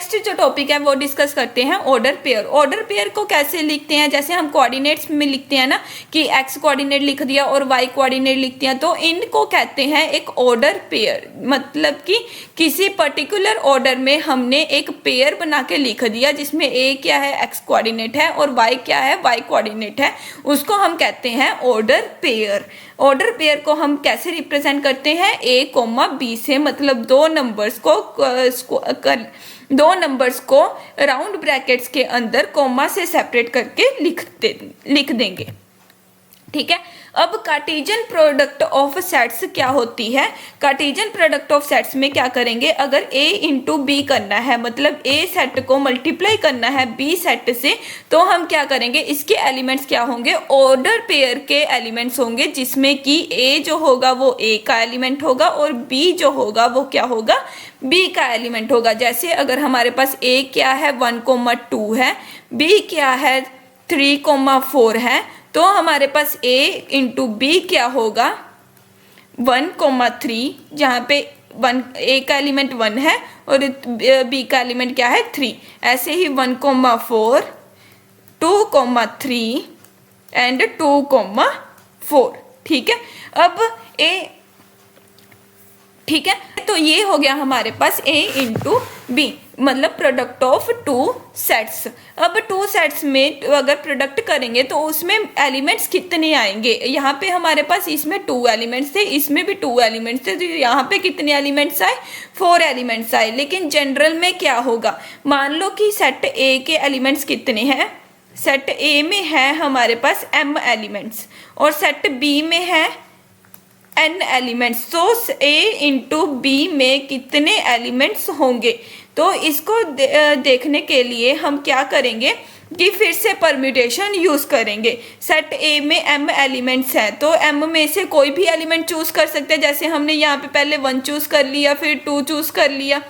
Next जो topic है वो डिस्कस करते हैं ऑर्डर पेयर। ऑर्डर पेयर को कैसे लिखते हैं, जैसे हम कोऑर्डिनेट्स में लिखते हैं ना कि एक्स कोऑर्डिनेट लिख दिया और वाई कोऑर्डिनेट लिख दिया, तो इनको कहते हैं एक ऑर्डर पेयर। मतलब कि किसी पर्टिकुलर ऑर्डर में हमने एक पेयर बना के लिख दिया जिसमें ए क्या है एक्स कोऑर्डिनेट है और वाई क्या है वाई कोऑर्डिनेट है, उसको हम कहते हैं ऑर्डर पेयर। ऑर्डर पेयर को हम कैसे रिप्रेजेंट करते हैं, ए कोमा बी से, मतलब दो नंबर्स को राउंड ब्रैकेट्स के अंदर कोमा से सेपरेट करके लिख देंगे। ठीक है। अब कार्टेशियन प्रोडक्ट ऑफ सेट्स क्या होती है। कार्टेशियन प्रोडक्ट ऑफ सेट्स में क्या करेंगे, अगर a इंटू बी करना है, मतलब a सेट को मल्टीप्लाई करना है b सेट से, तो हम क्या करेंगे, इसके एलिमेंट्स क्या होंगे, ऑर्डर पेयर के एलिमेंट्स होंगे, जिसमें कि a जो होगा वो a का एलिमेंट होगा और b जो होगा वो क्या होगा, b का एलिमेंट होगा। जैसे अगर हमारे पास a क्या है 1,2 है, b क्या है 3,4 है, तो हमारे पास a इंटू बी क्या होगा 1,3, जहाँ पे a का एलिमेंट 1 है और b का एलिमेंट क्या है 3। ऐसे ही 1,4, 2,3 एंड 2,4। ठीक है। अब a, ठीक है, तो ये हो गया हमारे पास a इंटू बी, मतलब प्रोडक्ट ऑफ टू सेट्स। अब टू सेट्स में अगर प्रोडक्ट करेंगे तो उसमें एलिमेंट्स कितने आएंगे, यहाँ पे हमारे पास इसमें 2 एलिमेंट्स थे, इसमें भी 2 एलिमेंट्स थे, तो यहाँ पे कितने एलिमेंट्स आए, 4 एलिमेंट्स आए। लेकिन जनरल में क्या होगा, मान लो कि सेट ए के एलिमेंट्स कितने हैं, सेट ए में है हमारे पास m एलिमेंट्स और सेट बी में है n एलिमेंट्स, तो a इंटू बी में कितने एलिमेंट्स होंगे। तो इसको देखने के लिए हम क्या करेंगे कि फिर से परम्यूटेशन यूज करेंगे। सेट a में m एलिमेंट्स हैं, तो m में से कोई भी एलिमेंट चूज कर सकते हैं, जैसे हमने यहाँ पे पहले 1 चूज कर लिया, फिर 2 चूज कर लिया।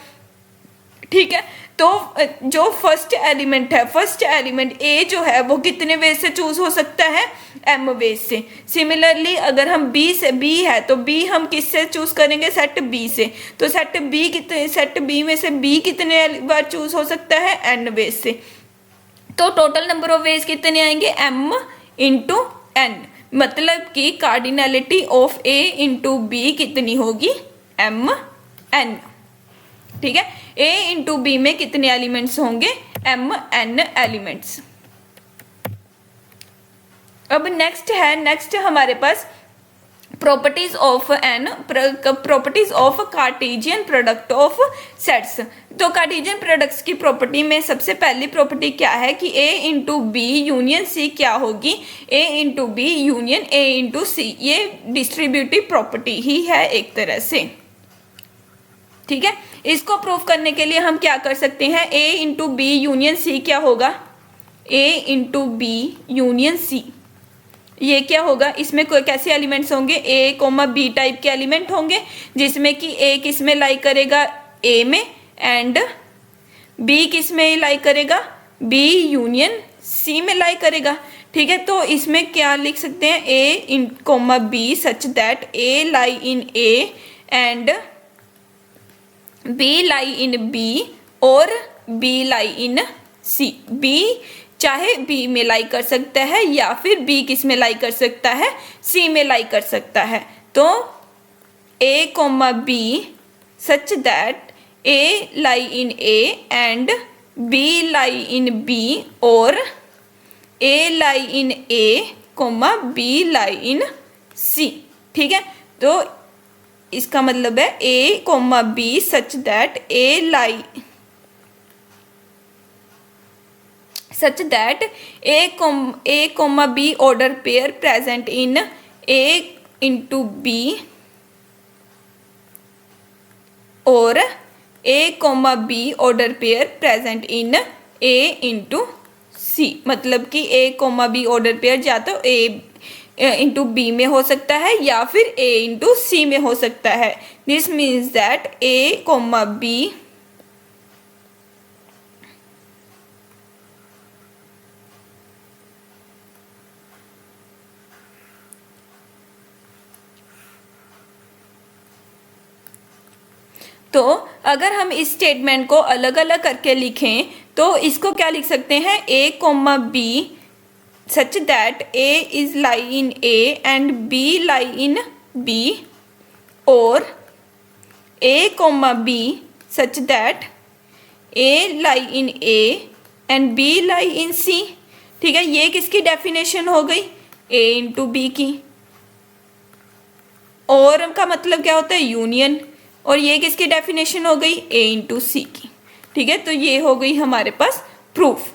ठीक है। तो जो फर्स्ट एलिमेंट है, फर्स्ट एलिमेंट a जो है वो कितने वे से चूज हो सकता है, m वे से। सिमिलरली अगर हम b है तो b हम किससे चूज करेंगे, सेट b से। तो सेट b में से b कितने बार चूज हो सकता है, n वे से। तो टोटल नंबर ऑफ वेज कितने आएंगे, m इंटू n, मतलब कि cardinality of a into B कितनी होगी, m n। ठीक है। a इंटू बी में कितने एलिमेंट्स होंगे, m n एलिमेंट्स। अब नेक्स्ट हमारे पास properties of Cartesian product of sets. तो कार्टेशियन प्रोडक्ट्स की प्रॉपर्टी में सबसे पहली प्रॉपर्टी क्या है कि a into B union c क्या होगी, a into B union a into c. ये डिस्ट्रीब्यूटिव प्रॉपर्टी ही है एक तरह से। ठीक है। इसको प्रूव करने के लिए हम क्या कर सकते हैं, a into B union C क्या होगा, a into B union C, ये क्या होगा, इसमें कोई कैसे एलिमेंट्स होंगे, a कोमा बी टाइप के एलिमेंट होंगे, जिसमें कि a किस में लाई करेगा, a में, एंड b किस में लाई करेगा, b यूनियन c में लाई करेगा। ठीक है। तो इसमें क्या लिख सकते हैं, a in comma b such that a lie in a and b lie in b और b lie in c। b चाहे b में लाई कर सकता है या फिर b किस में लाई कर सकता है, c में लाई कर सकता है। तो a comma b such that a lie in a and b lie in b और a lie in a comma b lie in c। ठीक है। तो इसका मतलब है a comma b such that a comma b order pair present in a into b और a comma b order pair present in a into c। मतलब कि a comma b order pair या तो a इंटू बी में हो सकता है या फिर a इंटू सी में हो सकता है। This means that a comma b तो अगर हम इस स्टेटमेंट को अलग अलग करके लिखें तो इसको क्या लिख सकते हैं, a comma b such that a is lie in a and b lie in b, और a comma b such that a lie in a and b lie in c. ठीक है, ये किसकी डेफिनेशन हो गई, ए इंटू बी की। और का मतलब क्या होता है, यूनियन, और ये किसकी डेफिनेशन हो गई, ए इंटू सी की। ठीक है, तो ये हो गई हमारे पास प्रूफ।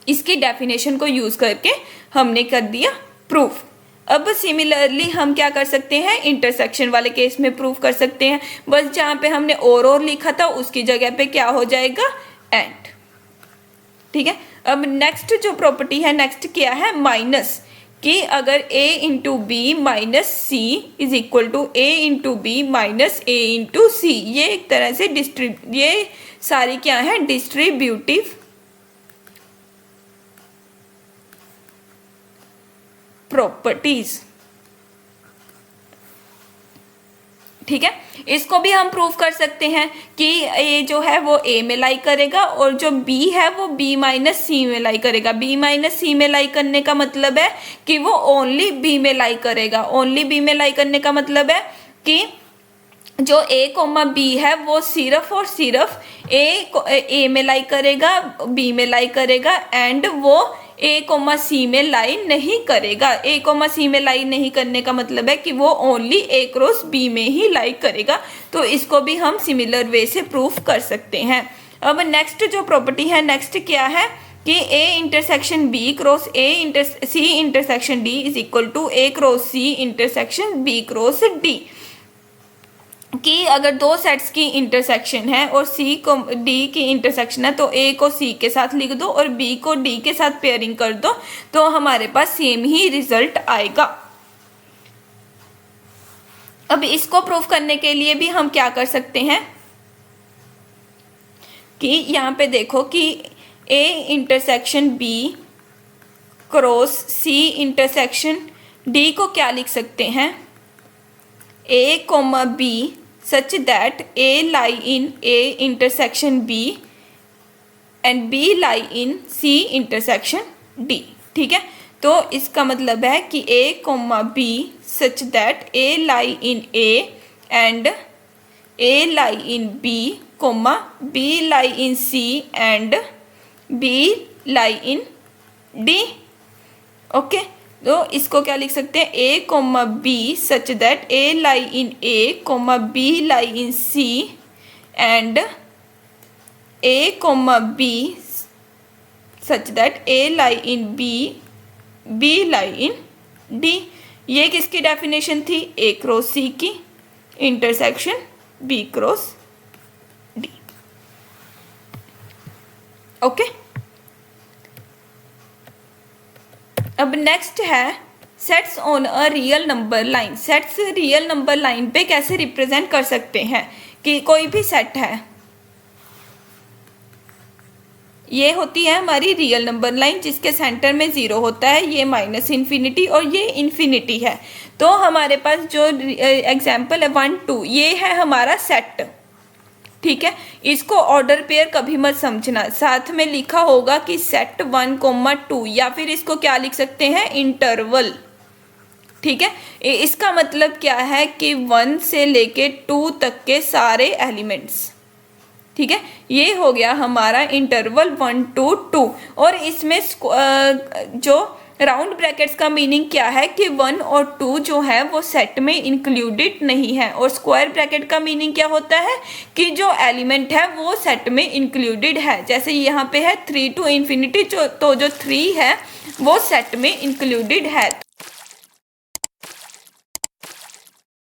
इसकी डेफिनेशन को यूज करके हमने कर दिया प्रूफ। अब सिमिलरली हम क्या कर सकते हैं, इंटरसेक्शन वाले केस में प्रूफ कर सकते हैं। बस जहां पे हमने और लिखा था उसकी जगह पे क्या हो जाएगा, एंड। ठीक है, अब नेक्स्ट जो प्रॉपर्टी है, नेक्स्ट क्या है, माइनस, कि अगर a into b minus c is equal to a into b minus a into c, ये एक तरह से ये सारी क्या है, डिस्ट्रीब्यूटिव प्रॉपर्टीज। ठीक है, इसको भी हम प्रूव कर सकते हैं कि ए जो है वो ए में लाई करेगा और जो बी है वो बी माइनस सी में लाई करेगा। बी माइनस सी में लाई करने का मतलब है कि वो ओनली बी में लाई करेगा। ओनली बी में लाई करने का मतलब है कि जो ए कोमा बी है वो सिर्फ और सिर्फ ए में लाई करेगा, बी में लाई करेगा, एंड वो ए कोमा सी में लाई नहीं करेगा। ए कोमा सी में लाई नहीं करने का मतलब है कि वो ओनली ए क्रॉस बी में ही लाई करेगा। तो इसको भी हम सिमिलर वे से प्रूफ कर सकते हैं। अब नेक्स्ट जो प्रॉपर्टी है, नेक्स्ट क्या है कि ए intersection B cross C intersection D is equal to A cross C intersection B cross D, कि अगर दो सेट्स की इंटरसेक्शन है और सी को डी की इंटरसेक्शन है तो ए को सी के साथ लिख दो और बी को डी के साथ पेयरिंग कर दो तो हमारे पास सेम ही रिजल्ट आएगा। अब इसको प्रूफ करने के लिए भी हम क्या कर सकते हैं कि यहाँ पे देखो कि ए इंटरसेक्शन बी क्रॉस सी इंटरसेक्शन डी को क्या लिख सकते हैं, a comma b such that a lie in a intersection b and b lie in c intersection d. ठीक है, तो इसका मतलब है कि a comma b such that a lie in a and a lie in b comma b lie in c and b lie in d. Okay, तो इसको क्या लिख सकते हैं, a comma b such that a lie in a comma b lie in c and a comma b such that a lie in b b lie in d. ये किसकी definition थी, a cross c की intersection B cross d. Okay, अब next है sets on a real number line. Sets real number line पे कैसे represent कर सकते हैं कि कोई भी सेट है, ये होती है हमारी रियल नंबर लाइन जिसके सेंटर में 0 होता है, ये माइनस इन्फिनिटी और ये इन्फिनिटी है। तो हमारे पास जो एग्जाम्पल है 1 2, ये है हमारा सेट। ठीक है, इसको ऑर्डर पेयर कभी मत समझना, साथ में लिखा होगा कि सेट 1, 2 या फिर इसको क्या लिख सकते हैं, इंटरवल। ठीक है, इसका मतलब क्या है कि 1 से लेके 2 तक के सारे एलिमेंट्स। ठीक है, ये हो गया हमारा इंटरवल 1 to 2। और इसमें जो राउंड ब्रैकेट्स का मीनिंग क्या है कि 1 और 2 जो है वो सेट में इंक्लूडेड नहीं है। और स्क्वायर ब्रैकेट का मीनिंग क्या होता है कि जो एलिमेंट है वो सेट में इंक्लूडेड है। जैसे यहाँ पे है 3 to infinity, तो जो 3 है वो सेट में इंक्लूडेड है।